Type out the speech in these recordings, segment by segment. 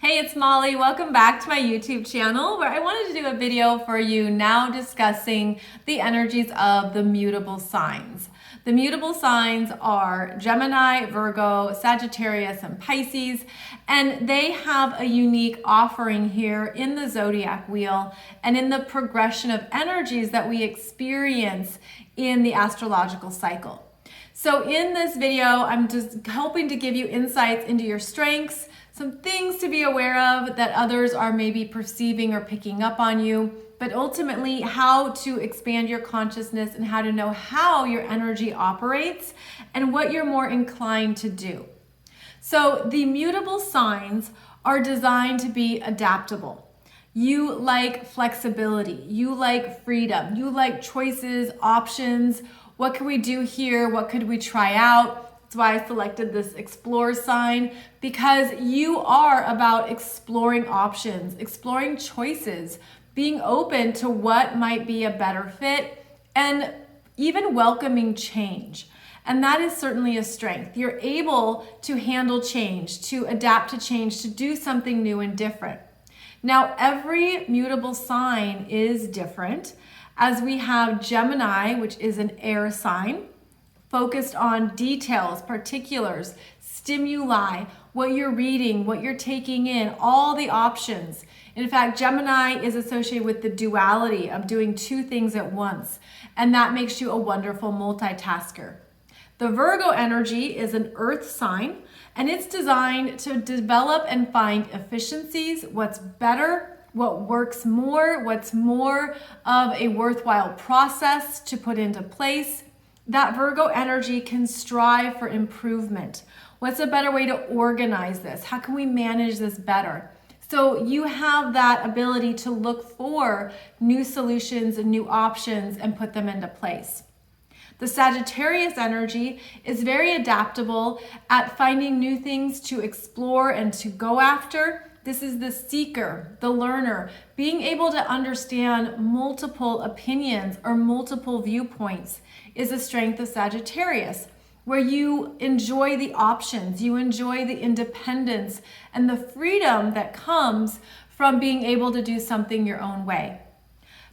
Hey, it's Molly. Welcome back to my YouTube channel where I wanted to do a video for you now discussing the energies of the mutable signs. The mutable signs are Gemini, Virgo, Sagittarius, and Pisces, and they have a unique offering here in the zodiac wheel and in the progression of energies that we experience in the astrological cycle. So in this video, I'm just hoping to give you insights into your strengths, some things to be aware of that others are maybe perceiving or picking up on you, but ultimately how to expand your consciousness and how to know how your energy operates and what you're more inclined to do. So the mutable signs are designed to be adaptable. You like flexibility, you like freedom, you like choices, options. What can we do here? What could we try out? That's why I selected this explore sign, because you are about exploring options, exploring choices, being open to what might be a better fit, and even welcoming change. And that is certainly a strength. You're able to handle change, to adapt to change, to do something new and different. Now, every mutable sign is different, as we have Gemini, which is an air sign, focused on details, particulars, stimuli, what you're reading, what you're taking in, all the options. In fact, Gemini is associated with the duality of doing two things at once, and that makes you a wonderful multitasker. The Virgo energy is an earth sign, and it's designed to develop and find efficiencies, what's better, what works more, what's more of a worthwhile process to put into place. That Virgo energy can strive for improvement. What's a better way to organize this? How can we manage this better? So you have that ability to look for new solutions and new options and put them into place. The Sagittarius energy is very adaptable at finding new things to explore and to go after. This is the seeker, the learner, being able to understand multiple opinions or multiple viewpoints is a strength of Sagittarius, where you enjoy the options, you enjoy the independence and the freedom that comes from being able to do something your own way.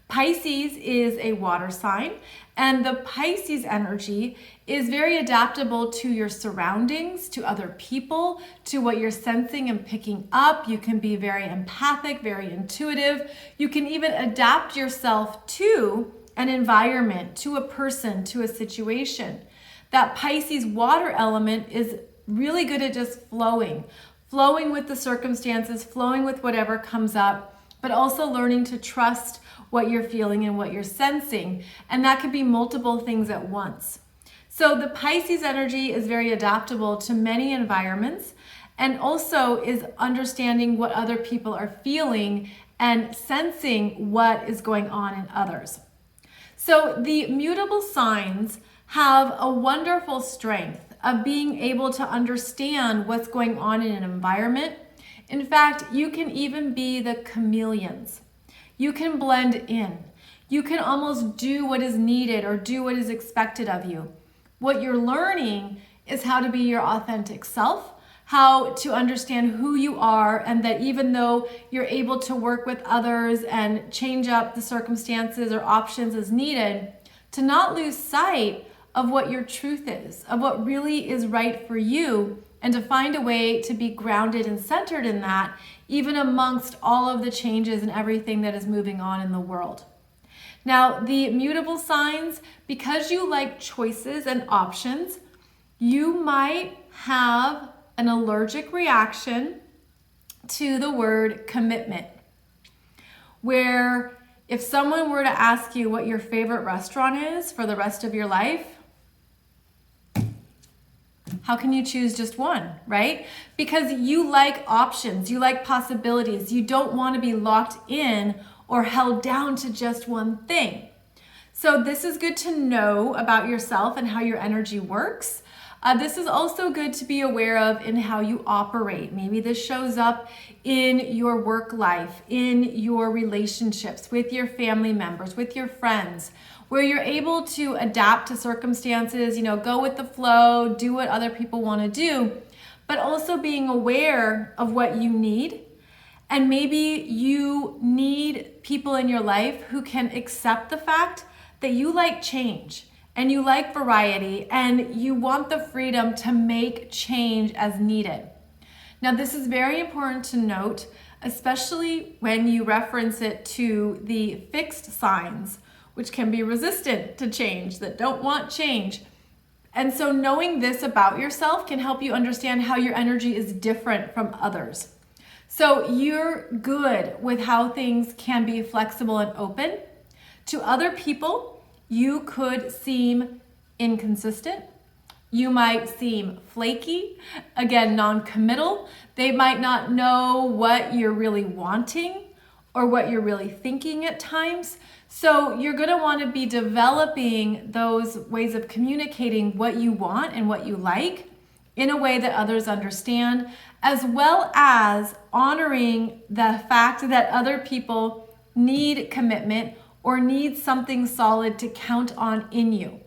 Pisces is a water sign, and the Pisces energy is very adaptable to your surroundings, to other people, to what you're sensing and picking up. You can be very empathic, very intuitive. You can even adapt yourself to an environment, to a person, to a situation. That Pisces water element is really good at just flowing with the circumstances, flowing with whatever comes up, but also learning to trust what you're feeling and what you're sensing. And that could be multiple things at once. So the Pisces energy is very adaptable to many environments and also is understanding what other people are feeling and sensing what is going on in others. So the mutable signs have a wonderful strength of being able to understand what's going on in an environment. In fact, you can even be the chameleons. You can blend in. You can almost do what is needed or do what is expected of you. What you're learning is how to be your authentic self, how to understand who you are, and that even though you're able to work with others and change up the circumstances or options as needed, to not lose sight of what your truth is, of what really is right for you, and to find a way to be grounded and centered in that, even amongst all of the changes and everything that is moving on in the world. Now, the mutable signs, because you like choices and options, you might have an allergic reaction to the word commitment, where if someone were to ask you what your favorite restaurant is for the rest of your life, how can you choose just one, right? Because you like options, you like possibilities. You don't want to be locked in or held down to just one thing. So this is good to know about yourself and how your energy works. This is also good to be aware of in how you operate. Maybe this shows up in your work life, in your relationships, with your family members, with your friends, where you're able to adapt to circumstances, go with the flow, do what other people want to do, but also being aware of what you need And maybe you need people in your life who can accept the fact that you like change and you like variety and you want the freedom to make change as needed. Now, this is very important to note, especially when you reference it to the fixed signs, which can be resistant to change, that don't want change. And so knowing this about yourself can help you understand how your energy is different from others. So you're good with how things can be flexible and open. To other people, you could seem inconsistent. You might seem flaky, again, non-committal. They might not know what you're really wanting or what you're really thinking at times. So you're gonna wanna be developing those ways of communicating what you want and what you like in a way that others understand, as well as honoring the fact that other people need commitment or need something solid to count on in you.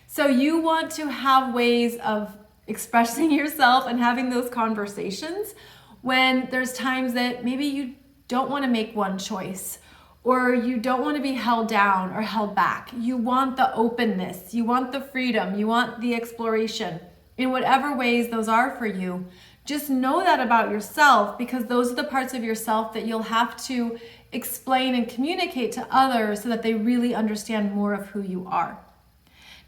So you want to have ways of expressing yourself and having those conversations when there's times that maybe you don't want to make one choice, or you don't want to be held down or held back. You want the openness, you want the freedom, you want the exploration in whatever ways those are for you. Just know that about yourself, because those are the parts of yourself that you'll have to explain and communicate to others so that they really understand more of who you are.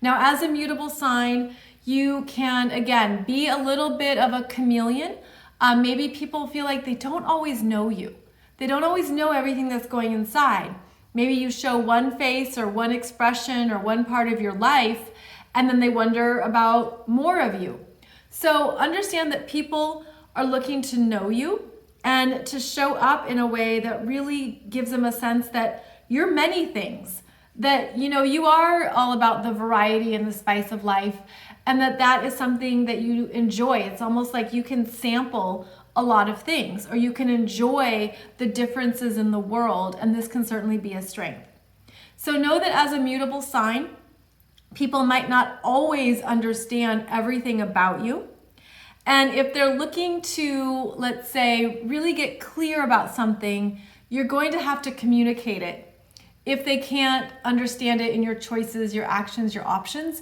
Now, as a mutable sign, you can, again, be a little bit of a chameleon. Maybe people feel like they don't always know you. They don't always know everything that's going inside. Maybe you show one face or one expression or one part of your life, and then they wonder about more of you. So understand that people are looking to know you and to show up in a way that really gives them a sense that you're many things, that you are all about the variety and the spice of life, and that is something that you enjoy. It's almost like you can sample a lot of things, or you can enjoy the differences in the world, and this can certainly be a strength. So know that as a mutable sign, people might not always understand everything about you. And if they're looking to, let's say, really get clear about something, you're going to have to communicate it. If they can't understand it in your choices, your actions, your options,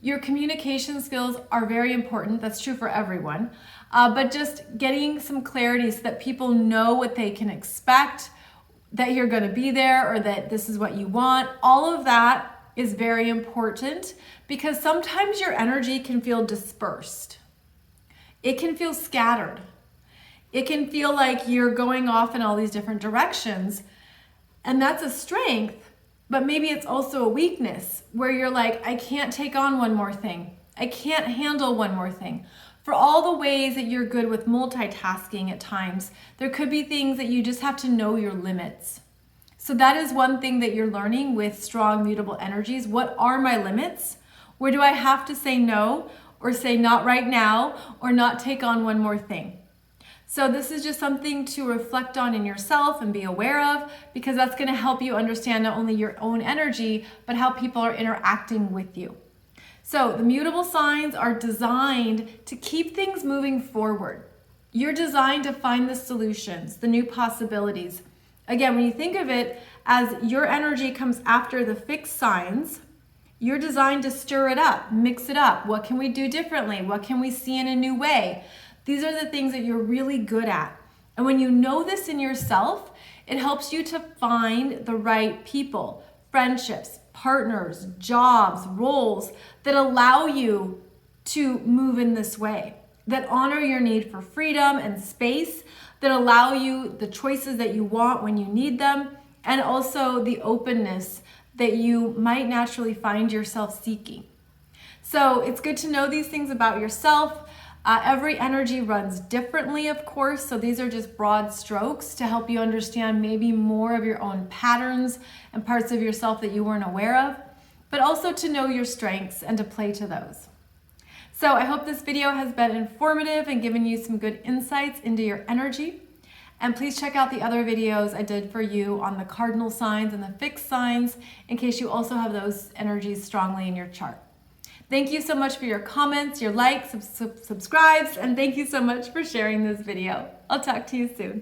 your communication skills are very important. That's true for everyone. But just getting some clarity so that people know what they can expect, that you're going to be there, or that this is what you want. All of that is very important, because sometimes your energy can feel dispersed. It can feel scattered. It can feel like you're going off in all these different directions. And that's a strength, but maybe it's also a weakness where you're like, I can't take on one more thing. I can't handle one more thing. For all the ways that you're good with multitasking at times, there could be things that you just have to know your limits. So that is one thing that you're learning with strong mutable energies. What are my limits? Where do I have to say no, or say not right now, or not take on one more thing? So this is just something to reflect on in yourself and be aware of, because that's going to help you understand not only your own energy, but how people are interacting with you. So the mutable signs are designed to keep things moving forward. You're designed to find the solutions, the new possibilities. Again, when you think of it as your energy comes after the fixed signs, you're designed to stir it up, mix it up. What can we do differently? What can we see in a new way? These are the things that you're really good at. And when you know this in yourself, it helps you to find the right people, friendships, partners, jobs, roles that allow you to move in this way, that honor your need for freedom and space, that allow you the choices that you want when you need them, and also the openness that you might naturally find yourself seeking. So it's good to know these things about yourself. Every energy runs differently, of course, so these are just broad strokes to help you understand maybe more of your own patterns and parts of yourself that you weren't aware of, but also to know your strengths and to play to those. So I hope this video has been informative and given you some good insights into your energy. And please check out the other videos I did for you on the cardinal signs and the fixed signs, in case you also have those energies strongly in your chart. Thank you so much for your comments, your likes, subscribes, and thank you so much for sharing this video. I'll talk to you soon.